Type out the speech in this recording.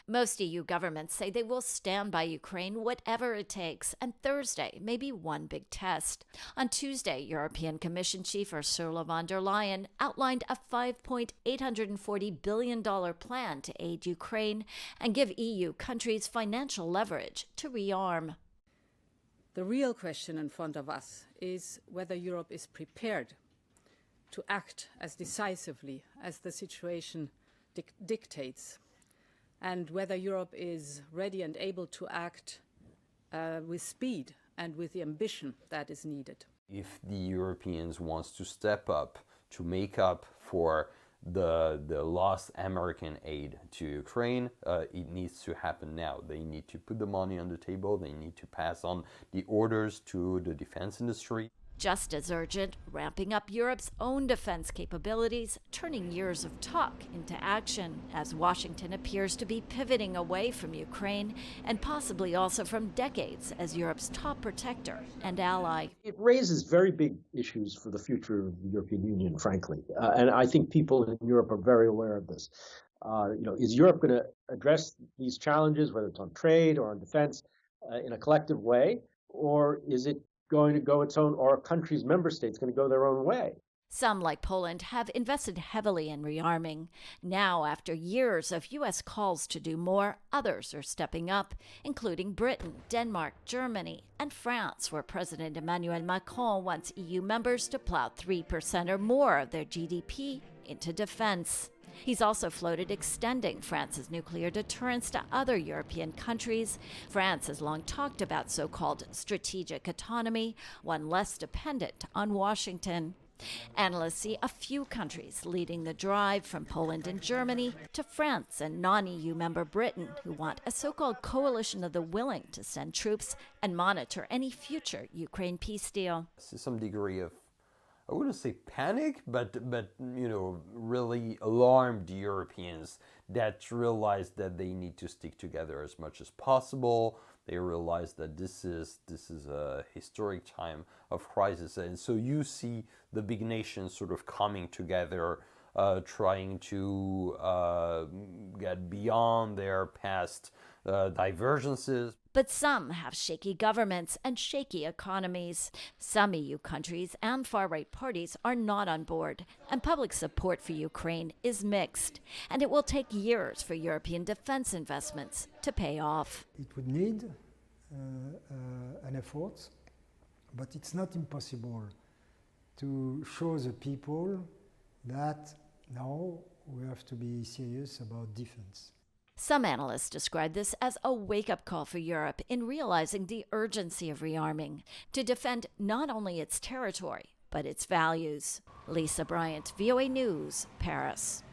Most EU governments say they will stand by Ukraine whatever it takes, and Thursday may be one big test. On Tuesday, European Commission Chief Ursula von der Leyen outlined a $5.840 billion plan to aid Ukraine and give EU countries financial leverage to rearm. The real question in front of us is whether Europe is prepared to act as decisively as the situation dictates, and whether Europe is ready and able to act with speed and with the ambition that is needed. If the Europeans want to step up to make up for the lost American aid to Ukraine, it needs to happen now. They need to put the money on the table. They need to pass on the orders to the defense industry. Just as urgent, ramping up Europe's own defense capabilities, turning years of talk into action, as Washington appears to be pivoting away from Ukraine and possibly also from decades as Europe's top protector and ally. It raises very big issues for the future of the European Union, frankly. And I think people in Europe are very aware of this. Is Europe going to address these challenges, whether it's on trade or on defense, in a collective way, or is it going to go its own, or a country's member states going to go their own way? Some, like Poland, have invested heavily in rearming. Now, after years of U.S. calls to do more, others are stepping up, including Britain, Denmark, Germany, and France, where President Emmanuel Macron wants EU members to plow 3% or more of their GDP into defense. He's also floated extending France's nuclear deterrence to other European countries. France has long talked about so-called strategic autonomy, one less dependent on Washington. Analysts see a few countries leading the drive, from Poland and Germany to France and non-EU member Britain, who want a so-called coalition of the willing to send troops and monitor any future Ukraine peace deal. Some degree of, I wouldn't say panic, but really alarmed Europeans that realize that they need to stick together as much as possible. They realize that this is a historic time of crisis, and so you see the big nations sort of coming together, trying to get beyond their past divergences. But some have shaky governments and shaky economies. Some EU countries and far-right parties are not on board, and public support for Ukraine is mixed. And it will take years for European defense investments to pay off. It would need an effort, but it's not impossible to show the people that now we have to be serious about defense. Some analysts describe this as a wake-up call for Europe in realizing the urgency of rearming to defend not only its territory, but its values. Lisa Bryant, VOA News, Paris.